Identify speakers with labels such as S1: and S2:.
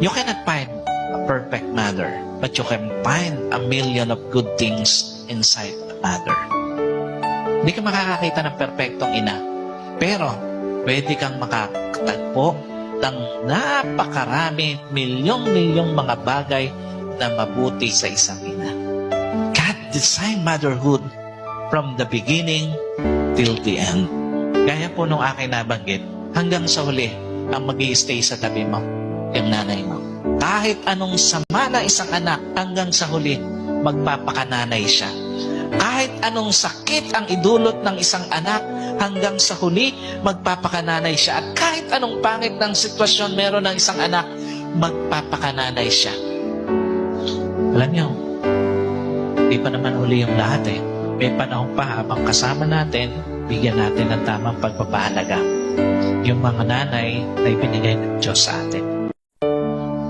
S1: You cannot find a perfect mother, but you can find a million of good things inside a mother. Hindi ka makakakita ng perfectong ina, pero pwede kang makatagpo ng napakarami, milyong-milyong mga bagay na mabuti sa isang ina. God designed motherhood from the beginning till the end. Gaya po nung aking nabanggit, hanggang sa huli, ang mag-i-stay sa tabi mo, yung nanay mo. Kahit anong sama na isang anak, hanggang sa huli, magpapakananay siya. Kahit anong sakit ang idulot ng isang anak, hanggang sa huli, magpapakananay siya. At kahit anong pangit ng sitwasyon meron ng isang anak, magpapakananay siya. Alam niyo, di pa naman huli yung lahat eh. May panahon pa habang kasama natin, bigyan natin ng tamang pagpapahalaga. Yung mga nanay na ibinigay ng Diyos sa atin.